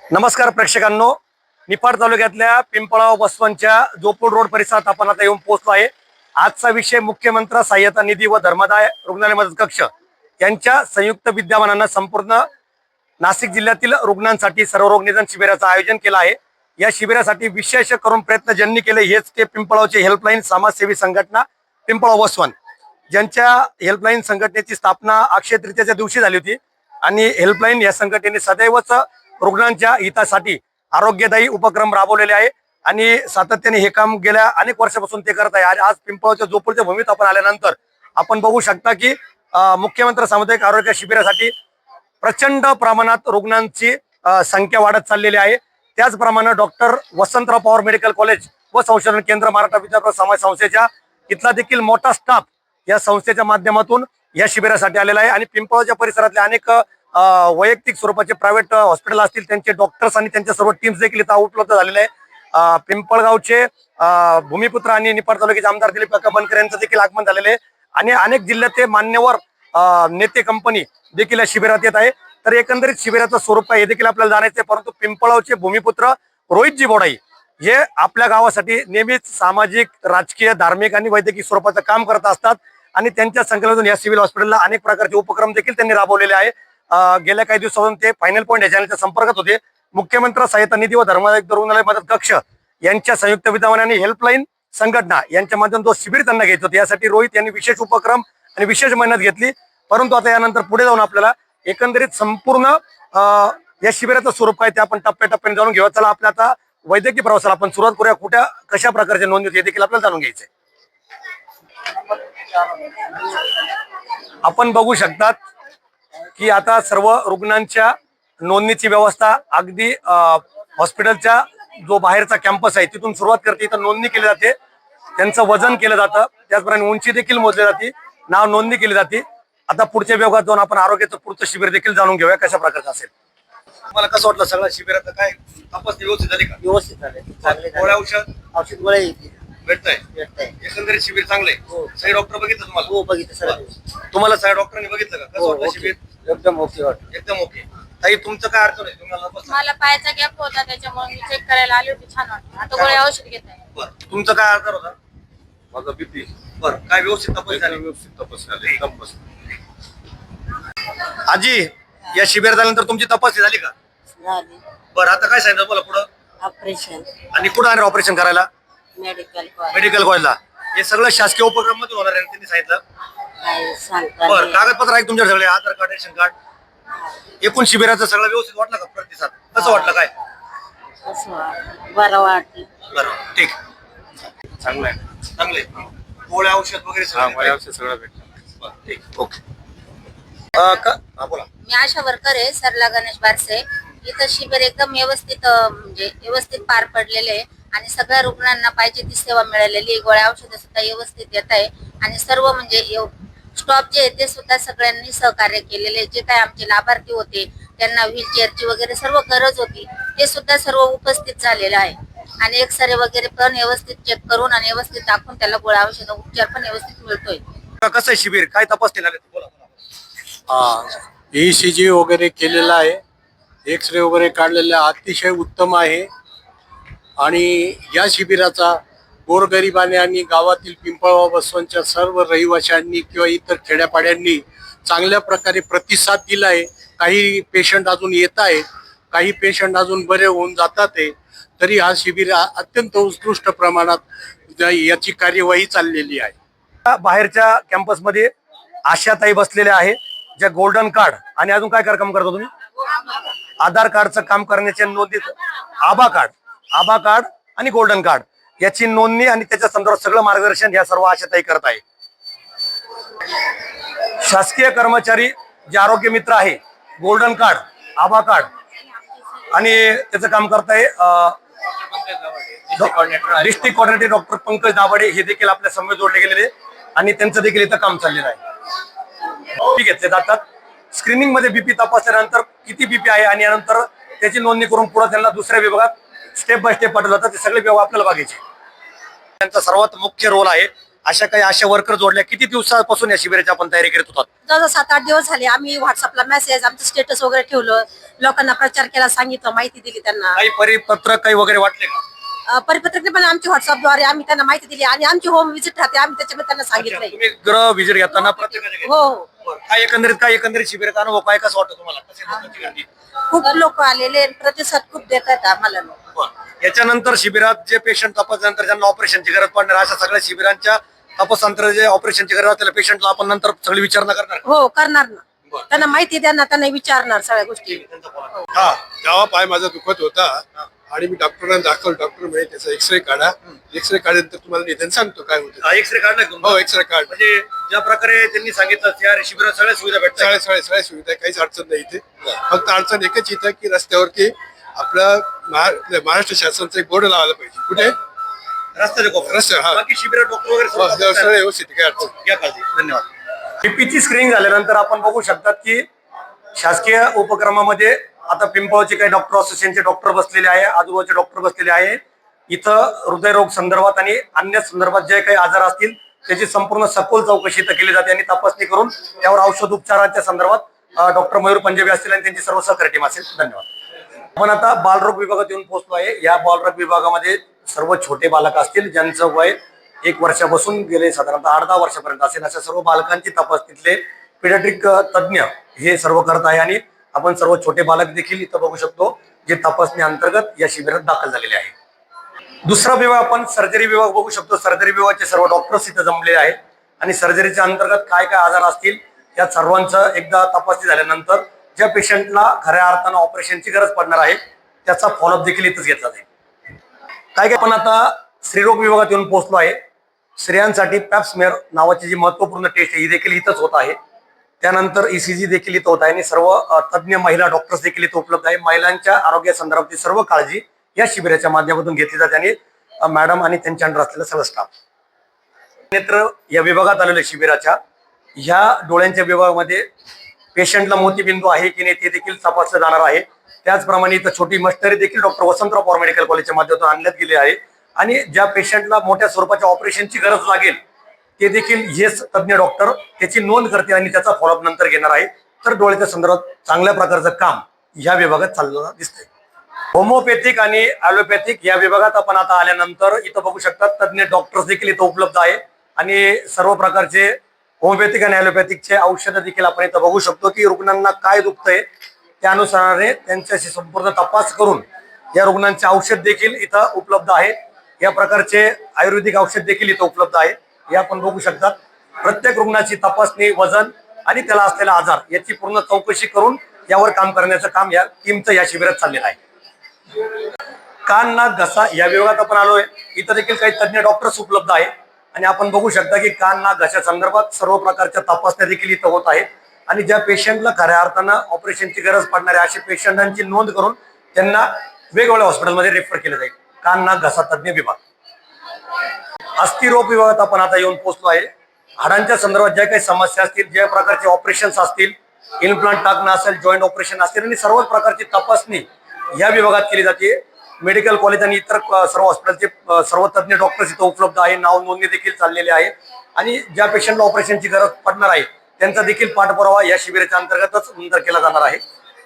नमस्कार प्रेक्षकांनो, निफाड तालुक्यातल्या पिंपळाव बसवंतच्या जोपूर रोड परिसरात आपण आता येऊन पोहोचलो आहे। आजचा विषय मुख्यमंत्री सहाय्यता निधी व धर्मादाय रुग्णालय मदत कक्ष यांच्या संयुक्त विद्यमानानं संपूर्ण नाशिक जिल्ह्यातील रुग्णांसाठी सर्वरोग निदान शिबिराचं आयोजन केलं आहे। या शिबिरासाठी विशेष करून प्रयत्न ज्यांनी केले हेच ते पिंपळावचे हेल्पलाईन समाजसेवी संघटना पिंपळाव बसवंत, ज्यांच्या हेल्पलाईन संघटनेची स्थापना अक्षय तृतीयेच्या दिवशी झाली होती आणि हेल्पलाईन या संघटनेने सदैवच रुग्णांच्या हितासाठी आरोग्यदायी उपक्रम राबवलेले आहे आणि सातत्याने हे काम गेल्या अनेक वर्षापासून ते करत आहे। आज पिंपळावच्या जोपूरच्या भूमीत आपण आल्यानंतर आपण बघू शकता की मुख्यमंत्री सामुदायिक आरोग्य शिबिरासाठी प्रचंड प्रमाणात रुग्णांची संख्या वाढत चाललेली आहे। त्याचप्रमाणे doctor Vasantrao Pawar medical college व संशोधन केंद्र मराठा विद्यापीठ समाज संस्थेच्या इथला देखील मोठा स्टाफ या संस्थेच्या माध्यमातून या शिबिरासाठी आलेला आहे आणि पिंपळावच्या परिसरातले अनेक वैयक्तिक स्वरूपाचे प्रायव्हेट हॉस्पिटल असतील त्यांचे डॉक्टर्स आणि त्यांच्या सर्व टीम्स देखील इथं उपलब्ध झालेले आहे। पिंपळगावचे भूमिपुत्र आणि निफाड तालुक्याचे आमदार दिलीप काका बनकर यांचं देखील आगमन झालेले आहे आणि अनेक जिल्ह्याचे मान्यवर नेते कंपनी देखील या शिबिरात येत आहे। तर एकंदरीत शिबिराचं स्वरूप काय हे देखील आपल्याला जाणायचं आहे, परंतु पिंपळावचे भूमिपुत्र रोहितजी बोडाई हे आपल्या गावासाठी नेहमीच सामाजिक, राजकीय, धार्मिक आणि वैद्यकीय स्वरूपाचं काम करत असतात आणि त्यांच्या संकल्पनेतून या सिव्हिल हॉस्पिटलला अनेक प्रकारचे उपक्रम देखील त्यांनी राबवलेले आहे। गेल्या काही दिवसापासून ते फायनल पॉईंट या चॅनलच्या संपर्कात होते। मुख्यमंत्री सहाय्यता निधी व धर्मादाय रुग्णालय मदत कक्ष यांच्या संयुक्त विद्यमानाने हेल्पलाईन संघटना यांच्या माध्यमातून तो शिबिर त्यांना घ्यायचं होतं। यासाठी रोहित यांनी विशेष उपक्रम आणि विशेष मेहनत घेतली, परंतु आता यानंतर पुढे जाऊन आपल्याला एकंदरीत संपूर्ण या शिबिराचं स्वरूप काय ते आपण टप्प्याटप्प्याने जाणून घेऊया। चला आपल्या आता वैद्यकीय प्रवासाला आपण सुरुवात करूया। कुठे कशा प्रकारचे नोंद होते हे देखील आपल्याला जाणून घ्यायचंय। आपण बघू शकतात की आता सर्व रुग्णांच्या नोंदणीची व्यवस्था अगदी हॉस्पिटलच्या जो बाहेरचा कॅम्पस आहे तिथून सुरुवात करते, इथं नोंदणी केली जाते, त्यांचं वजन केलं जातं, त्याचप्रमाणे उंची देखील मोजली जाते, नाव नोंदणी केली जाते। आता पुढच्या विभागात जाऊन आपण आरोग्याचं पुढचं शिबिर देखील जाणून घेऊया कशा प्रकारचं असेल। तुम्हाला कसं वाटलं सगळं शिबिराचं काय तपासणी व्यवस्थित झाली का? व्यवस्थित झाले, चांगले गोळ्या औषध गोळ्या भेटतंय? भेटताय. एकंदरीत शिबिर चांगलंय? हो. सही डॉक्टर बघितलं तुम्हाला? हो बघितलं सर. तुम्हाला सही डॉक्टरांनी बघितलं का? कसं वाटलं शिबिर? एकदम ओके वाटत. एकदम ओके। ताई तुमचं काय अडचण आहे? तुम्हाला मला पायाचा गॅप होता त्याच्यामुळे मी चेक करायला आली होती, छान वाटलं। आता गोळ्या औषध घेत आहे। बरं, तुमचं काय आजार होता? माझा बीपी बरं, काय व्यवस्थित तपास झाली? व्यवस्थित तपास झाले. तपास आजी, या शिबिर झाल्यानंतर तुमची तपासणी झाली का? झाली. बरं, आता काय सांगितलं मला पुढं ऑपरेशन आणि कुठं आहे ऑपरेशन करायला? मेडिकल मेडिकल कॉलेजला। हे सगळं शासकीय उपक्रम मध्ये होणार आहे त्यांनी सांगितलं। काय सांगता बरं, कागदपत्र आहे तुमच्या सगळे? आधार कार्ड, रेशन कार्ड, एकूण शिबिराचं सगळं व्यवस्थित वाटलं का? प्रतिसाद कसं वाटलं? काय बरं वाटलं. बरं, ठीक, चांगला आहे. चांगले गोळ्या औषध वगैरे हा सगळं औषध सगळं भेटलं. बरं, ठीक, ओके। हा बोला। मी आशा वर्कर आहे, सरला गणेश बारसे। इथं शिबिर एकदम व्यवस्थित म्हणजे व्यवस्थित पार पडलेले आहे आणि सगळ्या रुग्णांना पाहिजे ती सेवा मिळालेली आहे। गोळ्या औषधं सुद्धा व्यवस्थित येत आहे आणि सर्व म्हणजे स्टॉप जे आहे ते सुद्धा सगळ्यांनी सहकार्य केलेले। जे काय आमचे लाभार्थी होते त्यांना व्हीलचेअरची वगैरे सर्व गरज होती ते सुद्धा सर्व उपस्थित झालेलं आहे आणि एक्सरे वगैरे पण व्यवस्थित चेक करून आणि व्यवस्थित दाखवून त्याला गोळ्या औषध उपचार पण व्यवस्थित मिळतोय। कसं आहे शिबिर? काय तपासणी झाली? बोला। ECG वगैरे केलेला आहे, एक्सरे वगैरे काढलेला अतिशय उत्तम आहे आणि या शिबिराचा गोरगरिबाने आणि गावातील पिंपळगाव बसवंतच्या सर्व रहिवाशांनी किंवा इतर खेड्यापाड्यांनी चांगल्या प्रकारे प्रतिसाद दिला आहे। काही पेशंट अजून येत आहे, काही पेशंट अजून बरे होऊन जातात आहे, तरी हा शिबिर अत्यंत उत्कृष्ट प्रमाणात याची कार्यवाही चाललेली आहे। बाहेरच्या कॅम्पसमध्ये आशाताई बसलेल्या आहे ज्या गोल्डन कार्ड आणि अजून काय काम करता तुम्ही? आधार कार्डचं काम करण्याच्या नोंदीत आभा कार्ड आणि गोल्डन कार्ड याची नोंदणी आणि त्याच्या संदर्भात सगळं मार्गदर्शन या सर्व आशाताई करत आहे। शासकीय कर्मचारी जे आरोग्य मित्र आहे, गोल्डन कार्ड, आभा कार्ड आणि त्याचं काम करताय district coordinator doctor Pankaj Dabhade हे देखील आपल्या समवेत जोडले गेलेले आणि त्यांचं देखील इथं काम चाललेलं आहे। घेतले जातात स्क्रीनिंग मध्ये बीपी तपासल्यानंतर किती बीपी आहे आणि यानंतर त्याची नोंदणी करून पुढे त्यांना दुसऱ्या विभागात स्टेप बाय स्टेप पाठवलं जातं। ते सगळे विभाग आपल्याला बघायचे। त्यांचा सर्वात मुख्य रोल आहे अशा काही आशा वर्कर जोडल्या. किती दिवसापासून या शिबिराची आपण तयारी करत होतात? जवळजवळ 7-8 दिवस झाले. आम्ही व्हॉट्सअपला मेसेज, आमचं स्टेटस वगैरे ठेवलं, लोकांना प्रचार केला, सांगितलं, माहिती दिली त्यांना. काही परिपत्रक काही वगैरे वाटले का? परिपत्रक पण आमच्या व्हॉट्सअपद्वारे आम्ही त्यांना माहिती दिली आणि आमची होम व्हिजिट राहते, आम्ही त्याच्यामध्ये त्यांना सांगितलंय. तुम्ही गृह विजिट घेताना प्रत्येकाचे हो हो, काय एकंदरीत शिबिराचा अनुभव काय कसं वाटतं तुम्हाला? कशी लोकांची गर्दी? खूप लोक आलेले, प्रतिसाद खूप देतात आम्हाला लोक. याच्यानंतर शिबिरात जे पेशंट तपासल्यानंतर ज्यांना ऑपरेशनची गरज पडणार अशा सगळ्या शिबिरांच्या तपासानंतर जे ऑपरेशनची गरज असलेल्या पेशंटला आपण नंतर सगळी विचारणा करणार. हो करणार ना, त्यांना माहिती देणार, त्यांना विचारणार सगळ्या गोष्टी. हा, जेव्हा पाय माझा दुखत होता आणि मी डॉक्टरांना दाखवलं, डॉक्टर म्हणे त्याचा एक्सरे काढा, एक्सरे काढल्यानंतर तुम्हाला निदान सांगतो काय होतं. एक्सरे काढला का तुमचा? हो, एक्सरे काढ. म्हणजे ज्या प्रकारे त्यांनी सांगितलं त्या शिबिरात सगळ्या सुविधा भेटतात. सगळ्या सुविधा आहे, काहीच अडचण नाही इथे. फक्त अडचण एकच इथं की रस्त्यावरती आपलं महाराष्ट्र शासनाचा एक बोर्ड लावायला पाहिजे. कुठे? रस्त्याचे कोपऱ्यात. रस्ते, हा. बाकी शिबिरात डॉक्टर वगैरे हो, सर्व सगळं व्यवस्थित आहे, काही अडचण नाही. या काळजी. धन्यवाद. पीपीची स्क्रीनिंग झाल्यानंतर आपण बघू शकतात की शासकीय उपक्रमामध्ये आता पिंपळचे काही डॉक्टर असोसिएशनचे डॉक्टर बसलेले आहे, आजूबाजूचे डॉक्टर बसलेले आहे. इथं हृदयरोग संदर्भात आणि अन्य संदर्भात जे काही आजार असतील त्याची संपूर्ण सखोल चौकशी इथं केली जाते आणि तपासणी करून त्यावर औषध उपचारांच्या संदर्भात डॉक्टर मयूर पंजाबी असतील आणि त्यांची सर्व सहकारी टीम असेल. धन्यवाद. आपण आता बालरोग विभागात येऊन पोहोचलो आहे. या बालरोग विभागामध्ये सर्व छोटे बालक असतील ज्यांचं वय 1 वर्षापासून गेले साधारणतः 8-10 वर्षापर्यंत असेल अशा सर्व बालकांची तपासणीतले पीडियाट्रिक तज्ज्ञ हे सर्व करत आहे आणि आपण सर्व छोटे बालक देखील इथं बघू शकतो जे तपासणी अंतर्गत या शिबिरात दाखल झालेले आहे. दुसरा विभाग आपण सर्जरी विभाग बघू शकतो. सर्जरी विभागाचे सर्व डॉक्टर्स इथं जमले आहेत आणि सर्जरीच्या अंतर्गत काय काय आजार असतील या सर्वांचं एकदा तपासणी झाल्यानंतर ज्या पेशंटला खऱ्या अर्थानं ऑपरेशनची गरज पडणार आहे त्याचा फॉलोअप देखील इथंच घेतला जाईल. काय काय आपण आता स्त्रीरोग विभागात येऊन पोहोचलो आहे. स्त्रियांसाठी पॅप्समेअर नावाची जी महत्वपूर्ण टेस्ट आहे ही देखील इथंच होत आहे. त्यानंतर ECG देखील इथं होत आहे आणि सर्व तज्ज्ञ महिला डॉक्टर्स देखील इथं उपलब्ध आहे. महिलांच्या आरोग्यासंदर्भातली सर्व काळजी या शिबिराच्या माध्यमातून घेतली जाते आणि मॅडम आणि त्यांच्या अंडर असलेला सर्व स्टाफ. नेत्र या विभागात आलेल्या शिबिराच्या ह्या डोळ्यांच्या विभागामध्ये पेशंटला मोतीबिंदू आहे की नाही ते देखील तपासलं जाणार आहे. त्याचप्रमाणे इथं छोटी मशिनरी देखील डॉक्टर वसंतराव पवार मेडिकल कॉलेजच्या माध्यमातून आणण्यात गेली आहे आणि ज्या पेशंटला मोठ्या स्वरूपाच्या ऑपरेशनची गरज लागेल ते देखील हेच तज्ज्ञ डॉक्टर त्याची नोंद करतील आणि त्याचा फॉलोअप नंतर घेणार आहे. तर डोळ्याच्या संदर्भात चांगल्या प्रकारचं काम या विभागात चाललेलं दिसतंय. होमिओपॅथिक आणि ॲलोपॅथिक या विभागात आपण आता आल्यानंतर इथं बघू शकतात तज्ज्ञ डॉक्टर्स देखील इथं उपलब्ध आहे आणि सर्व प्रकारचे होमिओपॅथिक आणि ॲलोपॅथिकचे औषधं देखील आपण इथं बघू शकतो की रुग्णांना काय दुखतंय त्या अनुसाराने त्यांच्याशी संपूर्ण तपास करून या रुग्णांचे औषध देखील इथं उपलब्ध आहे. या प्रकारचे आयुर्वेदिक औषध देखील इथं उपलब्ध आहे. हे आपण बघू शकतात. प्रत्येक रुग्णाची तपासणी, वजन आणि त्याला असलेला आजार याची पूर्ण चौकशी करून यावर काम करण्याचं काम या टीमचं या शिबिरात चाललेलं आहे. कान, नाक, घसा या विभागात आपण आलोय. इथं देखील काही तज्ज्ञ डॉक्टर्स उपलब्ध आहे आणि आपण बघू शकता की कान, नाक, घशा संदर्भात सर्व प्रकारच्या तपासण्या देखील इथं होत आहेत आणि ज्या पेशंटला खऱ्या अर्थानं ऑपरेशनची गरज पडणाऱ्या अशा पेशंटांची नोंद करून त्यांना वेगवेगळ्या हॉस्पिटलमध्ये रेफर केलं जाईल. कान, नाक, घसा तज्ज्ञ विभाग. अस्थिरोग विभागात आपण आता येऊन पोहोचलो आहे. हाडांच्या संदर्भात ज्या काही समस्या असतील, ज्या प्रकारचे ऑपरेशन्स असतील, इम्प्लांट टाकणं असेल, जॉईंट ऑपरेशन असतील आणि सर्व प्रकारची तपासणी या विभागात केली जाते. मेडिकल कॉलेज आणि इतर सर्व हॉस्पिटलचे सर्व तज्ज्ञ डॉक्टर्स इथं उपलब्ध आहे. नाव नोंदणी देखील चाललेली आहे आणि ज्या पेशंटला ऑपरेशनची गरज पडणार आहे त्यांचा देखील पाठपुरावा या शिबिराच्या अंतर्गतच नंतर केला जाणार आहे.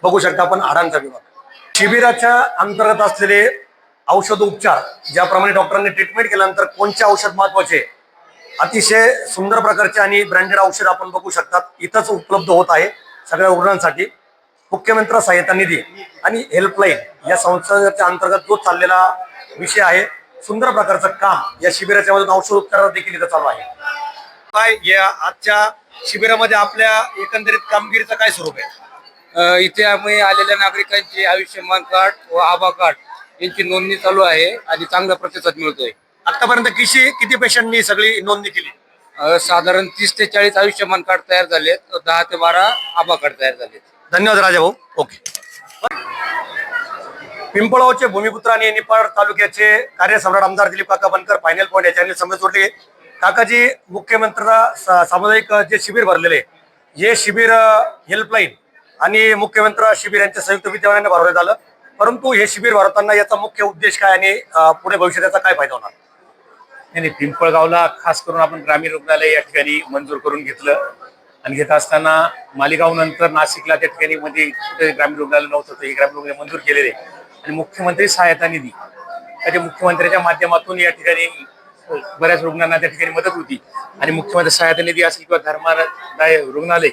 बघू शकता आपण हाडांचा विभाग. शिबिराच्या अंतर्गत असलेले औषध उपचार ज्याप्रमाणे डॉक्टरांनी ट्रीटमेंट केल्यानंतर कोणते औषध महत्वाचे अतिशय सुंदर प्रकारचे आणि ब्रँडेड औषध आपण बघू शकतात इथंच उपलब्ध होत आहे सगळ्या रुग्णांसाठी. मुख्यमंत्री सहायता निधी आणि हेल्पलाईन या संस्थेच्या अंतर्गत जो चाललेला विषय आहे, सुंदर प्रकारचं काम या शिबिराच्या मधून औषध उपचार देखील इथं चालू आहे. काय या आजच्या शिबिरामध्ये आपल्या एकंदरीत कामगिरीचं काय स्वरूप आहे? इथे आम्ही आलेल्या नागरिकांची आयुष्यमान कार्ड व आभा कार्ड यांची नोंदणी चालू आहे आणि चांगला प्रतिसाद मिळतोय. आतापर्यंत किती पेशंटनी सगळी नोंदणी केली? साधारण 30 ते 40 आयुष्यमान कार्ड तयार झालेत, 10 ते 12 आभा कार्ड तयार झालेत. धन्यवाद राजा भाऊ. ओके. पिंपळगावचे भूमिपुत्र आणि निपाड तालुक्याचे कार्यसम्राट आमदार दिलीप काका बनकर फायनल पॉईंट या चॅनल समोर जोडले. काकाजी, मुख्यमंत्री सामुदायिक जे शिबिर भरलेले हे शिबिर हेल्पलाईन आणि मुख्यमंत्री शिबिर यांच्या संयुक्त विद्यमाने भरवण्यात आलं, परंतु हे शिबिर भरवताना याचा मुख्य उद्देश काय आणि पुढे भविष्यात याचा काय फायदा होणार? नाही, पिंपळगावला खास करून आपण ग्रामीण रुग्णालय या ठिकाणी मंजूर करून घेतलं आणि घेत असताना मालेगाव नंतर नाशिकला त्या ठिकाणी मध्ये कुठे ग्रामीण रुग्णालय नव्हतं, तर हे ग्रामीण रुग्णालय मंजूर केलेले आणि मुख्यमंत्री सहायता निधी त्याच्या मुख्यमंत्र्यांच्या माध्यमातून या ठिकाणी बऱ्याच रुग्णांना त्या ठिकाणी मदत होती आणि मुख्यमंत्री सहायता निधी असेल किंवा धर्मादाय रुग्णालय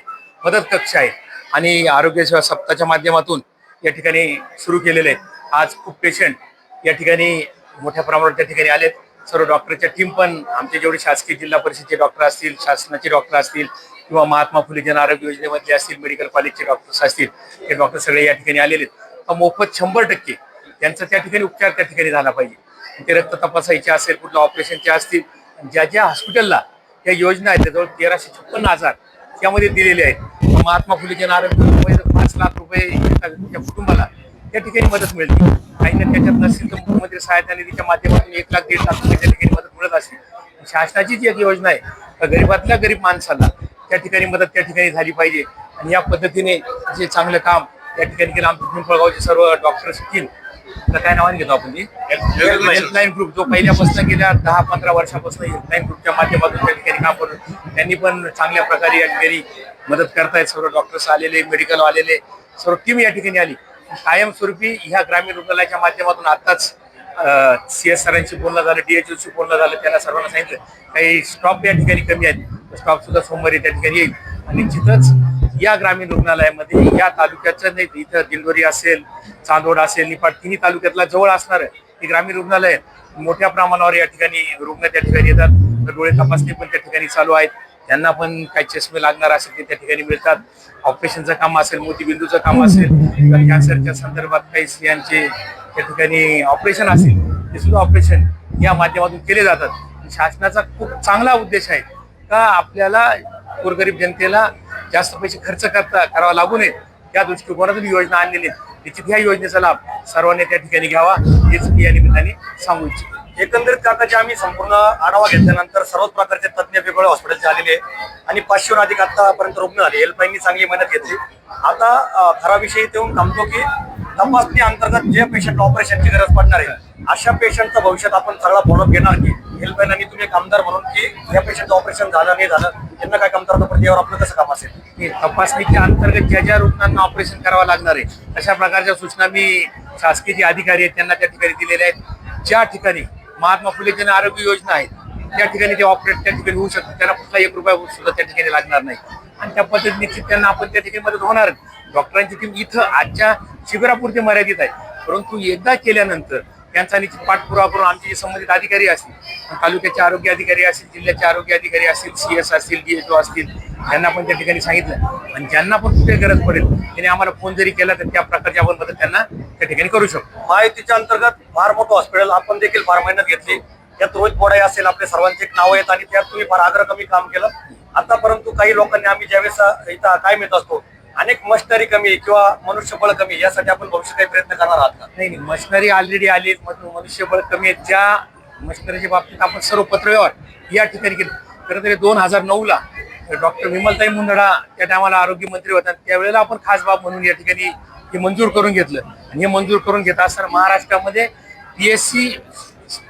मदत कक्ष आहे आणि आरोग्य सेवा सप्ताहाच्या माध्यमातून या ठिकाणी सुरू केलेले आहे. आज खूप पेशंट या ठिकाणी मोठ्या प्रमाणावर त्या ठिकाणी आलेत. सर्व डॉक्टरच्या टीम पण आमचे जेवढे शासकीय जिल्हा परिषदेचे डॉक्टर असतील, शासनाचे डॉक्टर असतील किंवा महात्मा फुले जन आरोग्य योजनेमधले असतील, मेडिकल कॉलेजचे डॉक्टर्स असतील, ते डॉक्टर सगळे या ठिकाणी आलेले आहेत. मोफत 100% त्यांचा त्या ठिकाणी उपचार त्या ठिकाणी झाला पाहिजे. ते रक्त तपासायचे असेल, कुठल्या ऑपरेशनचे असतील, ज्या ज्या हॉस्पिटलला त्या योजना आहेत त्याजवळ 1356,000 त्यामध्ये दिलेले आहेत. महात्मा फुले जन आरोग्य योजनेमध्ये 5 लाख रुपये एका कुटुंबाला त्या ठिकाणी मदत मिळते. काहींना त्याच्यात नसेल तर मुख्यमंत्री सहायता निधीच्या माध्यमातून 1 लाख 1.5 लाख रुपये त्या ठिकाणी मदत मिळत असते. शासनाची जी एक योजना आहे तर गरीबातल्या गरीब माणसाला त्या ठिकाणी मदत त्या ठिकाणी झाली पाहिजे आणि या पद्धतीने जे चांगलं काम त्या ठिकाणी केलं आमच्या पिंपळगावचे सर्व डॉक्टर्स टीम. तर काय नावाने घेतो आपण हेल्पलाईन ग्रुप, जो पहिल्यापासून गेल्या 10-15 वर्षापासून हेल्पलाईन ग्रुपच्या माध्यमातून त्या ठिकाणी काम करून त्यांनी पण चांगल्या प्रकारे या ठिकाणी मदत करतायत. सर्व डॉक्टर्स आलेले, मेडिकल आलेले, सर्व टीम या ठिकाणी आली. कायमस्वरूपी ह्या ग्रामीण रुग्णालयाच्या माध्यमातून आताच CS सरांशी बोलणं झालं, DHOशी बोलणं झालं. त्यांना सर्वांना सांगितलं काही स्टॉप या ठिकाणी कमी आहेत, स्टॉप सुद्धा सोमवारी त्या ठिकाणी येईल आणि निश्चितच या ग्रामीण रुग्णालयामध्ये या तालुक्याचं नाही, इथं दिंडोरी असेल, चांदोड असेल, निपाट तिन्ही तालुक्यातला जवळ असणार हे ग्रामीण रुग्णालय मोठ्या प्रमाणावर या ठिकाणी रुग्ण त्या ठिकाणी येतात. डोळे तपासणी पण त्या ठिकाणी चालू आहेत. त्यांना पण काही चष्मे लागणार असेल ते त्या ठिकाणी मिळतात. ऑपरेशनचं काम असेल, मोतीबिंदूचं काम असेल, कॅन्सरच्या संदर्भात काही स्त्रियांचे त्या ठिकाणी ऑपरेशन असेल, ते सुद्धा ऑपरेशन या माध्यमातून केले जातात. शासनाचा खूप चांगला उद्देश आहे का आपल्याला गोरगरीब जनतेला जास्त पैसे खर्च करावा लागू नये या दृष्टिकोनातून योजना आणलेली आहेत. निश्चित ह्या योजनेचा लाभ सर्वांनी त्या ठिकाणी घ्यावा हेच मी या निमित्ताने सांगू इच्छितो. एकंदरीत काकाचे आम्ही संपूर्ण आढावा घेतल्यानंतर सर्वच प्रकारचे तज्ञ वेगवेगळ्या हॉस्पिटलचे आलेले आणि 500हून अधिक आतापर्यंत रुग्ण आले. हेल्पलाईननी चांगली मदत घेतली. आता खरा विषय इथे येऊन थांबतो की तपासणी अंतर्गत जे पेशंट ऑपरेशनची गरज पडणार आहे अशा पेशंटचं भविष्यात आपण सगळा फॉलोअप घेणार की हेल्पलाईन आणि तुम्ही एक आमदार म्हणून की या पेशंटचं ऑपरेशन झालं नाही झालं त्यांना काय कमतरता पडते यावर आपलं कसं काम असेल? तपासणीच्या अंतर्गत ज्या ज्या रुग्णांना ऑपरेशन करावं लागणार आहे अशा प्रकारच्या सूचना मी शासकीय जे अधिकारी आहेत त्यांना त्या ठिकाणी दिलेल्या आहेत. ज्या ठिकाणी महात्मा फुले जन आरोग्य योजना आहेत त्या ठिकाणी ते ऑपरेट त्या ठिकाणी होऊ शकते. त्यांना कुठला 1 रुपया सुद्धा त्या ठिकाणी लागणार नाही आणि त्या पद्धतीने त्यांना आपण त्या ठिकाणी मदत होणार. डॉक्टरांची टीम इथं आजच्या शिबिरापुरती मर्यादित आहे, परंतु एकदा केल्यानंतर त्यांचा निश्चित पाठपुरावा करून आमचे जे संबंधित अधिकारी असतील, तालुक्याचे आरोग्य अधिकारी असतील, जिल्ह्याचे आरोग्य अधिकारी असतील, CS असतील, DHO असतील, यांना पण त्या ठिकाणी सांगितलं आणि ज्यांना पण कुठे गरज पडेल त्यांनी आम्हाला फोन जरी केला तर त्या प्रकारची आपण मदत त्यांना त्या ठिकाणी करू शकतो. माहितीच्या अंतर्गत फार मोठं हॉस्पिटल आपण देखील फार मेहनत घेतली. त्यात रोहित बोडाई असेल, आपले सर्वांचे एक नाव आहेत आणि त्यात तुम्ही फार आग्रह कमी काम केलं. आता परंतु काही लोकांनी आम्ही ज्यावेळेस इथं काय मिळत असतो अनेक मशिनरी कमी किंवा मनुष्यबळ कमी यासाठी आपण भविष्यात काही प्रयत्न करणार आहात का? नाही, मशिनरी ऑलरेडी आली, मनुष्यबळ कमी आहेत. ज्या मशिनरीच्या बाबतीत आपण सर्व पत्रव्यवहार या ठिकाणी केले. खरं तरी 2009ला डॉक्टर विमलताई मुंदडा त्या टायमाला आरोग्य मंत्री होता, त्यावेळेला आपण खास बाब म्हणून या ठिकाणी हे मंजूर करून घेतलं आणि हे मंजूर करून घेत असताना महाराष्ट्रामध्ये PSC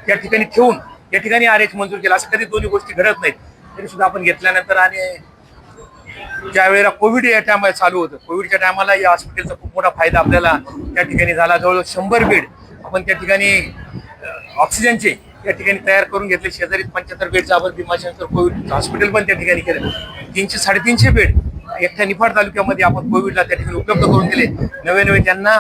त्या ठिकाणी ठेवून या ठिकाणी RH मंजूर केला. असं कधी दोन्ही गोष्टी घडत नाहीत. तरी सुद्धा आपण घेतल्यानंतर आणि ज्या वेळेला कोविड या टायमाला चालू होतं, कोविडच्या टायमाला या हॉस्पिटलचा खूप मोठा फायदा आपल्याला त्या ठिकाणी झाला. जवळजवळ 100 बेड आपण त्या ठिकाणी ऑक्सिजनचे या ठिकाणी तयार करून घेतले. शेजारी 75 बेडचं आपण भीमाशंकर कोविड हॉस्पिटल पण त्या ठिकाणी केलं. 300-350 बेड एकट्या निफाड तालुक्यामध्ये आपण कोविडला त्या ठिकाणी उपलब्ध करून दिले. नवे त्यांना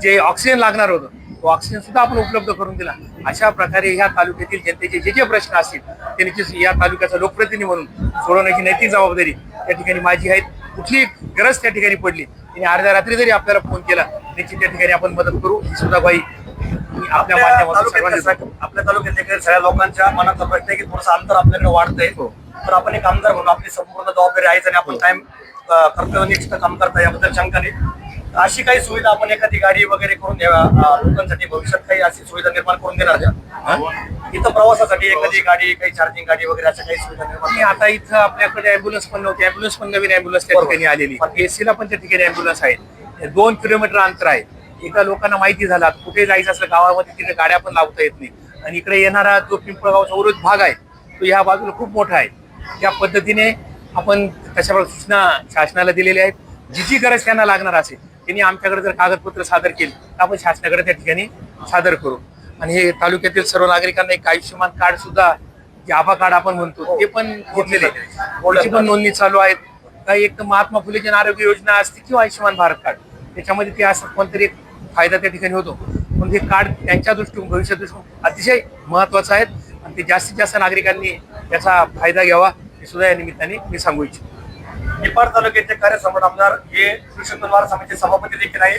जे ऑक्सिजन लागणार होतं तो ऑक्सिजन सुद्धा आपण उपलब्ध करून दिला. अशा प्रकारे ह्या तालुक्यातील जनतेचे जे जे प्रश्न असतील त्यांची या तालुक्याचा लोकप्रतिनिधी म्हणून सोडवण्याची नैतिक जबाबदारी त्या ठिकाणी माझी आहे. कुठली गरज त्या ठिकाणी पडली आणि अर्ध्या रात्री जरी आपल्याला फोन केला निश्चित त्या ठिकाणी आपण मदत करू. ही सुद्धा बाई आपल्या माध्यमातून आपल्या तालुक्यात सगळ्या लोकांच्या मनाचा प्रश्न आहे की थोडंसं अंतर आपल्याकडे वाढतंय. तर आपण एक आमदार म्हणून आपली संपूर्ण जबाबदारी आहेच आणि आपण कायम कर्तव्यनिष्ठ काम करता याबद्दल शंका नाही. अशी काही सुविधा आपण एखादी गाडी वगैरे करून द्यावा लोकांसाठी भविष्यात काही अशी सुविधा निर्माण करून देणार का? इथं प्रवासासाठी एखादी गाडी, काही चार्जिंग गाडी वगैरे अशा काही सुविधा निर्माण? आता इथं आपल्याकडे अँब्युलन्स पण नव्हती. अँब्युलन्स पण नवीन अँब्युलन्स त्या ठिकाणी आलेली. PSC ला पण त्या ठिकाणी अँब्युलन्स आहे. 2 किलोमीटर अंतर आहे. एका लोकांना माहिती झालं कुठे जायचं असलं गावामध्ये तिथे गाड्या पण लावता येत नाही. आणि इकडे येणारा जो पिंपळगावचा उर्वरित भाग आहे तो ह्या बाजूला खूप मोठा आहे. त्या पद्धतीने आपण तशा सूचना शासनाला दिलेल्या आहेत. जी गरज त्यांना लागणार असेल त्यांनी आमच्याकडे जर कागदपत्र सादर केली तर आपण शासनाकडे त्या ठिकाणी सादर करू. आणि हे तालुक्यातील सर्व नागरिकांना एक आयुष्यमान कार्ड सुद्धा, जे आभा कार्ड आपण म्हणतो, ते पण घेतलेले त्याची पण नोंदणी चालू आहेत. काही एक तर महात्मा फुले जन आरोग्य योजना असते किंवा आयुष्यमान भारत कार्ड, त्याच्यामध्ये ते असं कोणतरी एक फायदा त्या ठिकाणी होतो. पण हे कार्ड त्यांच्या दृष्टीने भविष्या दृष्टीने अतिशय महत्वाचं आहे आणि ते जास्तीत जास्त नागरिकांनी त्याचा फायदा घ्यावा हे सुद्धा या निमित्ताने मी सांगू इच्छितो. निफाड तालुक्याचे कार्यसम्राट आमदार हे कृषी उत्पन्न समितीचे सभापती देखील आहे.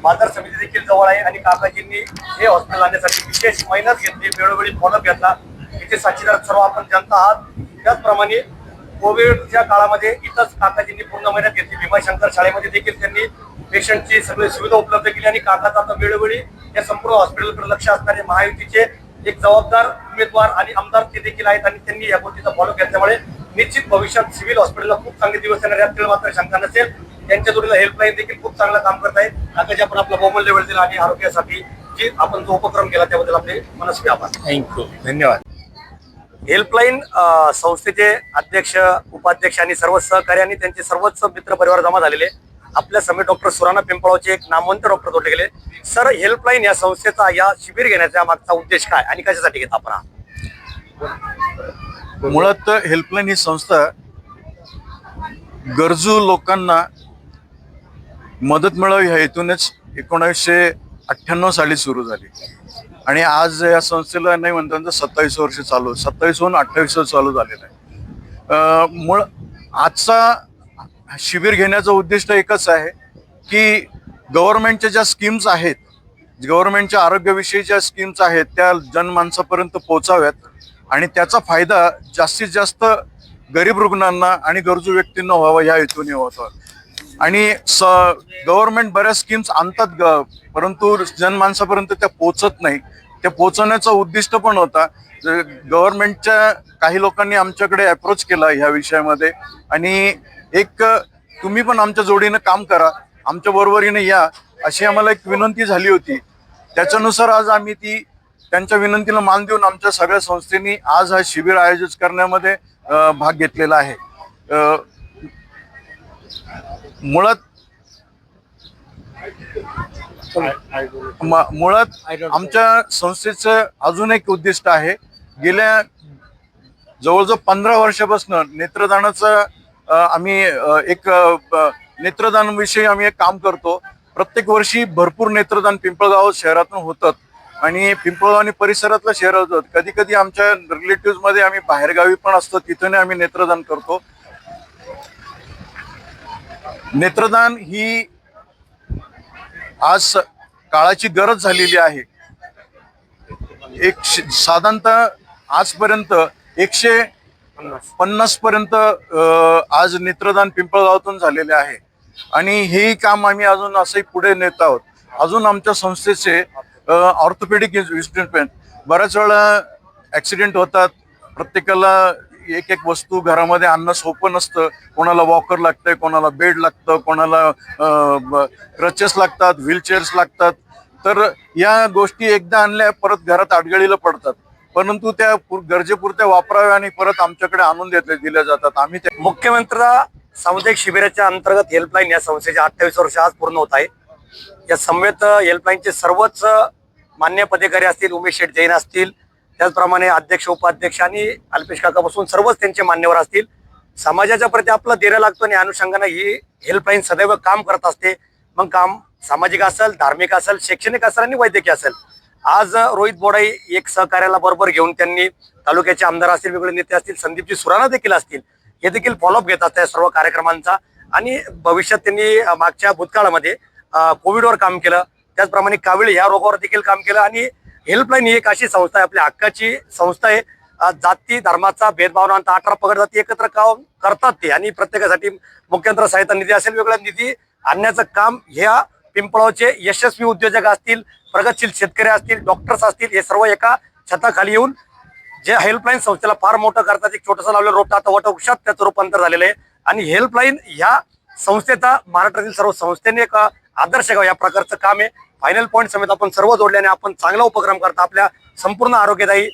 बाजार समिती देखील जवळ आहे आणि काकाजींनी हे हॉस्पिटल आणण्यासाठी विशेष मेहनत घेतली, वेळोवेळी फॉलोअप घेतला. इथे साक्षीदार सर्व आपण जनता आहात. त्याचप्रमाणे कोविडच्या काळामध्ये इथंच काकाजींनी पूर्ण मेहनत घेतली. भीमाशंकर शाळेमध्ये देखील त्यांनी पेशंटची सगळी सुविधा उपलब्ध केली आणि काकाचा आता वेळोवेळी या संपूर्ण हॉस्पिटलकडे लक्ष असणारे महायुतीचे एक जबाबदार उमेदवार आणि आमदार ते देखील आहेत आणि त्यांनी या गोष्टीचा फॉलोअप घेतल्यामुळे निश्चित भविष्यात सिव्हिल हॉस्पिटलला खूप चांगले दिवस येणार यात मात्र शंका नसेल. त्यांच्या जोडीला हेल्पलाईन देखील खूप चांगलं काम करत आहे. काकाजी आपण आपला बहुमूल्य वेळ दिला आणि आरोग्यासाठी जी आपण जो उपक्रम केला त्याबद्दल आपले मनस्वी आभार. थँक्यू, धन्यवाद. हेल्पलाईन संस्थेचे अध्यक्ष, उपाध्यक्ष आणि सर्व सहकारी आणि त्यांचे सर्वच मित्र परिवार जमा झालेले. आपल्या समेत डॉक्टर सुराणा पिंपळावचे एक नामवंत डॉक्टर जोडले गेले. सर, हेल्पलाईन या संस्थेचा या शिबिर घेण्याचा मागचा उद्देश काय आणि कशासाठी घेता आपण? मुळात हेल्पलाईन ही संस्था गरजू लोकांना मदत मिळावी ह्या हेतूनच 1998 साली सुरू झाली आणि आज या संस्थेला नाही म्हणता 27 वर्ष चालू, 27हून 28 चालू झालेलं आहे. आजचा शिबिर घेण्याचं उद्दिष्ट एकच आहे की गव्हर्नमेंटच्या ज्या स्कीम्स आहेत, गव्हर्नमेंटच्या आरोग्यविषयी ज्या स्कीम्स आहेत त्या जनमानसापर्यंत पोहोचाव्यात आणि त्याचा फायदा जास्तीत जास्त गरीब रुग्णांना आणि गरजू व्यक्तींना व्हावा या हेतूने होतो. आणि गव्हर्नमेंट बऱ्याच स्कीम्स आणतात परंतु जनमानसापर्यंत त्या पोहोचत नाही. त्या पोहोचवण्याचा उद्दिष्ट पण होता. गव्हर्नमेंटच्या काही लोकांनी आमच्याकडे अप्रोच केला ह्या विषयामध्ये आणि एक तुम्ही पण आमच्या जोडीनं काम करा, आमच्या बरोबरीने या, अशी आम्हाला एक विनंती झाली होती. त्याच्यानुसार आज आम्ही त्यांच्या विनंतीला मान देऊन आमच्या सगळ्या संस्थेनी आज हा शिबिर आयोजित करण्यामध्ये भाग घेतलेला आहे. मुळात आमच्या संस्थेचं अजून एक उद्दिष्ट आहे. गेल्या जवळजवळ 15 वर्षापासून नेत्रदानाचं आम्ही एक नेत्रदान विषयी आम्ही एक काम करतो. प्रत्येक वर्षी भरपूर नेत्रदान पिंपळगाव शहरातून होतात आणि पिंपळगाव आणि परिसरातलं शहर होतात. कधी कधी आमच्या रिलेटिव्ह मध्ये आम्ही बाहेरगावी पण असतो, तिथून आम्ही नेत्रदान करतो. नेत्रदान ही आज काळाची गरज झालेली आहे. साधारणतः आजपर्यंत 150 पर्यंत आज नेत्रदान पिंपळगावातून झालेले आहे आणि हे काम आम्ही अजून असंही पुढे नेत आहोत. अजून आमच्या संस्थेचे ऑर्थोपेडिक इन्स्ट्रुमेंट, बऱ्याच वेळा ऍक्सिडेंट होतात, प्रत्येकाला एक एक वस्तू घरामध्ये आणणं सोपं नसतं. कोणाला वॉकर लागतंय, कोणाला बेड लागतं, कोणाला क्रचेस लागतात, व्हीलचेअर्स लागतात. तर या गोष्टी एकदा आणल्या परत घरात अडगळीला पडतात, परंतु त्या गरजेपुरत्या वापराव्या आणि परत आमच्याकडे आणून दिल्या जातात. आम्ही मुख्यमंत्री सामुदायिक शिबिराच्या अंतर्गत हेल्पलाईन या संस्थेचे 28 वर्ष आज पूर्ण होत आहे. या समवेत हेल्पलाईनचे सर्वच मान्य पदाधिकारी असतील, उमेश शेठ जैन असतील, त्याचप्रमाणे अध्यक्ष, उपाध्यक्ष आणि अल्पेश काकापासून सर्वच त्यांचे मान्यवर असतील. समाजाच्या प्रती आपला देणं लागतो आणि अनुषंगाने ही हेल्पलाईन सदैव काम करत असते. मग काम सामाजिक असेल, धार्मिक असेल, शैक्षणिक असेल आणि वैद्यकीय असेल. आज रोहित बोडाई एक सहकार्याला बरोबर घेऊन त्यांनी तालुक्याचे आमदार असतील, वेगवेगळे नेते असतील, संदीपजी सुराणा देखील असतील, हे देखील फॉलोअप घेत असतात सर्व कार्यक्रमांचा. आणि भविष्यात त्यांनी मागच्या भूतकाळामध्ये कोविडवर काम केलं, त्याचप्रमाणे कावीळ या रोगावर देखील काम केलं. आणि हेल्पलाईन ही एक अशी संस्था आहे, आपल्या हक्काची संस्था आहे. जाती धर्माचा भेदभाव नंतर 18 पगड जाती एकत्र काम करतात ते आणि प्रत्येकासाठी मुख्यमंत्री सहायता निधी असेल, वेगळा निधी आणण्याचं काम ह्या पिंपळावचे यशस्वी उद्योजक असतील, प्रगतशील शेतकरी असतील, डॉक्टर्स असतील, हे सर्व एका छताखाली येऊन जे हेल्पलाईन संस्थेला फार मोठं करतात. एक छोटंसं लावलेलं रोप आता वटवृक्षात त्याचं रूपांतर झालेलं आहे. आणि हेल्पलाईन ह्या संस्थेचा महाराष्ट्रातील सर्व संस्थेने एक आदर्श घ्यावा या प्रकारचं काम आहे. फायनल पॉईंट समेत आपण सर्व जोडल्याने आपण चांगला उपक्रम करता. आपल्या संपूर्ण आरोग्यदायी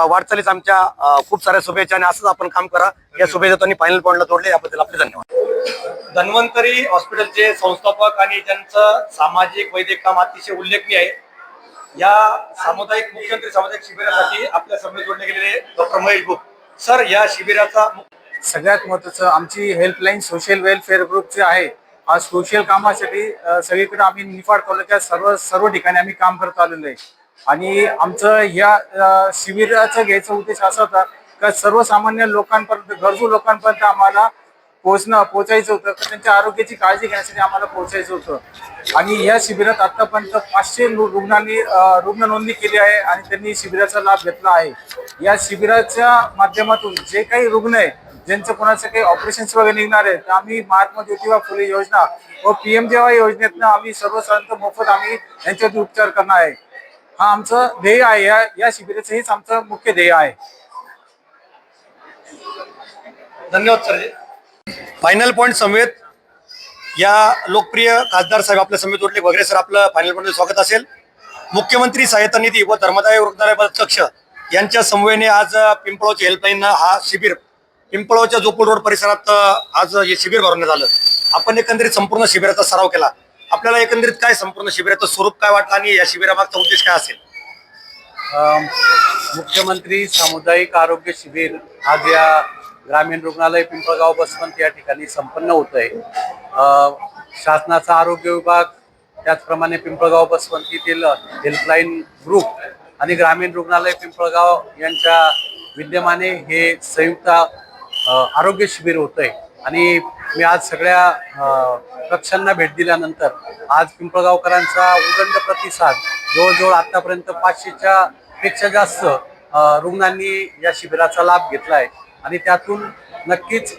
वाटचालीस आमच्या खूप साऱ्या शुभेच्छा आणि असंच आपण काम करा या शुभेच्छा त्यांनी फायनल पॉईंटला तोडले याबद्दल आपले धन्यवाद. धन्वंतरी हॉस्पिटलचे संस्थापक आणि ज्यांचं सामाजिक वैद्यकीय काम अतिशय उल्लेखनीय आहे या मुख्यमंत्री सामुदायिक शिबिरासाठी आपल्या समोर जोडले गेलेले डॉक्टर महेश बुक सर, या शिबिराचा सगळ्यात महत्त्वाचं आमची हेल्पलाईन सोशल वेलफेअर ग्रुपची आहे. आज सोशल कामासाठी सगळीकडे आम्ही निफाड तालुक्यात सर्व ठिकाणी आम्ही काम करत आलेलो आहे. आणि आमचं या शिबिराचा घ्यायचा उद्देश असा होता का सर्वसामान्य लोकांपर्यंत, गरजू लोकांपर्यंत आम्हाला पोहोचायचं होतं, तर त्यांच्या आरोग्याची काळजी घेण्यासाठी आम्हाला पोहोचायचं होतं. आणि या शिबिरात आतापर्यंत 500 रुग्णांनी रुग्ण नोंदणी केली आहे आणि त्यांनी शिबिराचा लाभ घेतला आहे. या शिबिराच्या माध्यमातून जे काही रुग्ण आहे ज्यांचं कोणाचं काही ऑपरेशन्स वगैरे निघणार आहे तर आम्ही महात्मा ज्योतिबा फुले योजना व PMJY योजनेतनं आम्ही सर्वसाधारण मोफत आम्ही यांच्यावरती उपचार करणार आहे. हा आमचं ध्येय आहे. या शिबिराचं हेच आमचं मुख्य ध्येय आहे. धन्यवाद सर. फायनल पॉईंट समेत या लोकप्रिय खासदार साहेब आपल्या समेत जोडले वगैरे सर, आपलं फायनल पॉईंट स्वागत असेल. मुख्यमंत्री सहायता निधी व धर्मदाय रुग्णालय कक्ष यांच्या समन्वयाने आज पिंपळगावची हेल्पलाईन हा शिबिर पिंपळगावच्या जोपूर रोड परिसरात आज हे शिबिर भरवण्यात आलं. आपण एकंदरीत संपूर्ण शिबिराचा सराव केला. आपल्याला एकंदरीत काय संपूर्ण शिबिराचं स्वरूप काय वाटलं आणि या शिबिरामागचा उद्देश काय असेल? मुख्यमंत्री सामुदायिक आरोग्य शिबिर आज या ग्रामीण रुग्णालय पिंपळगाव बसवंत या ठिकाणी संपन्न होत आहे. शासनाचा आरोग्य विभाग त्याचप्रमाणे पिंपळगाव बसवंतीतील हेल्पलाईन ग्रुप आणि ग्रामीण रुग्णालय पिंपळगाव यांच्या विद्यमाने हे संयुक्त आरोग्य शिबिर होत आहे. आणि मी आज सगळ्या कक्षांना भेट दिल्यानंतर आज पिंपळगावकरांचा उदंड प्रतिसाद, जवळजवळ आतापर्यंत 500च्या पेक्षा जास्त रुग्णांनी या शिबिराचा लाभ घेतला आहे. आणि त्यातून नक्कीच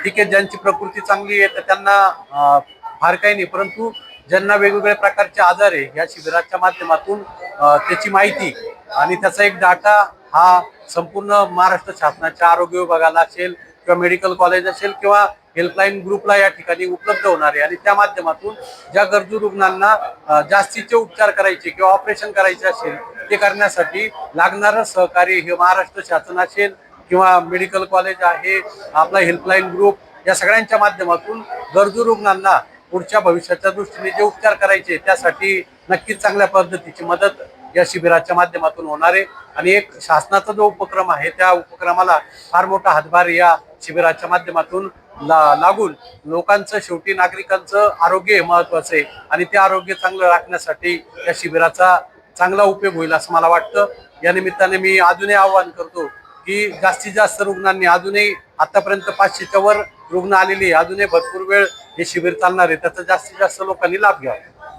ठीक आहे, ज्यांची प्रकृती चांगली आहे तर त्यांना फार काही नाही, परंतु ज्यांना वेगवेगळ्या प्रकारचे आजार आहे या शिबिराच्या माध्यमातून त्याची माहिती आणि त्याचा एक डाटा हा संपूर्ण महाराष्ट्र शासनाच्या आरोग्य विभागाला असेल किंवा मेडिकल कॉलेज असेल किंवा हेल्पलाईन ग्रुपला या ठिकाणी उपलब्ध होणार आहे. आणि त्या माध्यमातून ज्या गरजू रुग्णांना जास्तीचे उपचार करायचे किंवा ऑपरेशन करायचे असेल ते करण्यासाठी लागणारं सहकार्य हे महाराष्ट्र शासन असेल किंवा मेडिकल कॉलेज आहे, आपला हेल्पलाईन ग्रुप, या सगळ्यांच्या माध्यमातून गरजू रुग्णांना पुढच्या भविष्याच्या दृष्टीने जे उपचार करायचे त्यासाठी नक्कीच चांगल्या पद्धतीची मदत या शिबिराच्या माध्यमातून होणार आहे. आणि एक शासनाचा जो उपक्रम आहे त्या उपक्रमाला फार मोठा हातभार या शिबिराच्या माध्यमातून लागून लोकांचं, शेवटी नागरिकांचं आरोग्य हे महत्वाचं आहे आणि ते आरोग्य चांगलं राखण्यासाठी या शिबिराचा चांगला उपयोग होईल असं मला वाटतं. या निमित्ताने मी अजूनही आवाहन करतो की जास्तीत जास्त रुग्णांनी, अजूनही आतापर्यंत 500च्या वर रुग्ण आलेले, अजूनही भरपूर वेळ हे शिबिर चालणार आहे, त्याचा जास्तीत जास्त लोकांनी लाभ घ्यावा.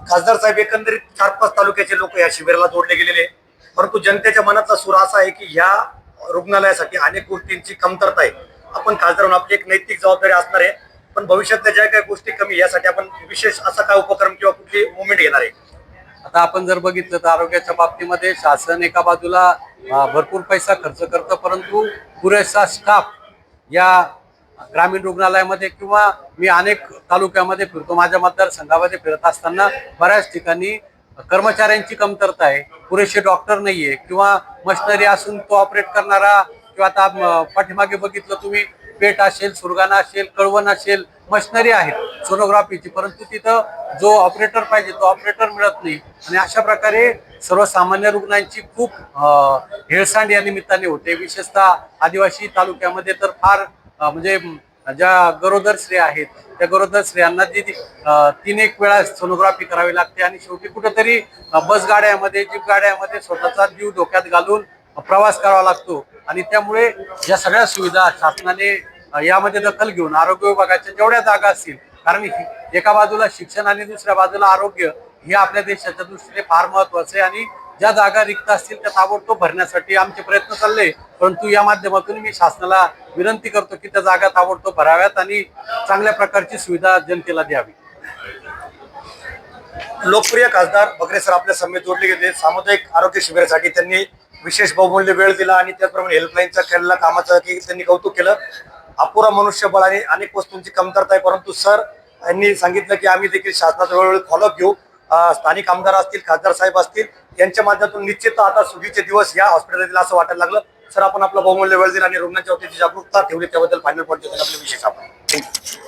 खासदार साहेब, एकंदरीत 4-5 तालुक्याचे लोक या शिबिराला जोडले गेलेले, परंतु जनतेच्या मनाचा सूर असा आहे की या रुग्णालयासाठी अनेक गोष्टींची कमतरता आहे. आपण खासदार म्हणून आपली एक नैतिक जबाबदारी असणार आहे, पण भविष्यातल्या ज्या काही गोष्टी कमी यासाठी आपण विशेष असा काय उपक्रम किंवा कुठली मुवमेंट घेणार आहे? आता आपण जर बघितलं तर आरोग्याच्या बाबतीमध्ये शासन एका बाजूला भरपूर पैसा खर्च करतं, परंतु पुरेसा स्टाफ या ग्रामीण रुग्णालयामध्ये किंवा मी अनेक तालुक्यामध्ये फिरतो, माझ्या मतदारसंघामध्ये फिरत असताना बऱ्याच ठिकाणी कर्मचाऱ्यांची कमतरता आहे, पुरेसे डॉक्टर नाहीये किंवा मशिनरी असून तो ऑपरेट करणारा, किंवा आता पाठीमागे बघितलं तुम्ही, पेट असेल, सुरगाणा असेल, कळवण असेल, मशिनरी आहेत सोनोग्राफीची, परंतु तिथं जो ऑपरेटर पाहिजे तो ऑपरेटर मिळत नाही. आणि अशा प्रकारे सर्वसामान्य रुग्णांची खूप हेळसांड या निमित्ताने होते. विशेषतः आदिवासी तालुक्यामध्ये तर फार म्हणजे ज्या गरोदर स्त्रिया आहेत त्या गरोदर स्त्रियांना जी 3-1 वेळा सोनोग्राफी करावी लागते आणि शेवटी कुठंतरी बस गाड्यामध्ये, जीप गाड्यामध्ये स्वतःचा जीव धोक्यात घालून प्रवास करावा लागतो. आणि त्यामुळे या सगळ्या सुविधा शासनाने यामध्ये दखल घेऊन आरोग्य विभागाच्या जेवढ्या जागा असतील, कारण एका बाजूला शिक्षण आणि दुसऱ्या बाजूला आरोग्य हे आपल्या देशाच्या दृष्टीने फार महत्वाचं आहे आणि ज्या जागा रिक्त असतील त्या ताबडतोब भरण्यासाठी आमचे प्रयत्न चालले. परंतु या माध्यमातून मी शासनाला विनंती करतो की त्या जागा ताबडतोब भराव्यात आणि चांगल्या प्रकारची सुविधा जनतेला द्यावी. लोकप्रिय खासदार बगरे सर आपल्या समेत जोडले गेले. सामुदायिक आरोग्य शिबिरासाठी त्यांनी विशेष बहुमूल्य वेळ दिला आणि त्याचप्रमाणे हेल्पलाईनचा केलेल्या कामाचं की त्यांनी कौतुक केलं. अपुरा मनुष्यबळ आणि अनेक वस्तूंची कमतरता आहे, परंतु सर यांनी सांगितलं की आम्ही देखील शासनाचा वेळोवेळी फॉलोअप घेऊ स्थानिक आमदार असतील, खासदार साहेब असतील, यांच्या माध्यमातून निश्चित आता सुगीचे दिवस या हॉस्पिटलला असं वाटायला लागलं. सर, आपण आपला बहुमूल्य वेळ दिला आणि रुग्णांच्या वतीची जागरूकता ठेवली त्याबद्दल फायनल पॉईंट आपले विशेष आपण थँक्यू.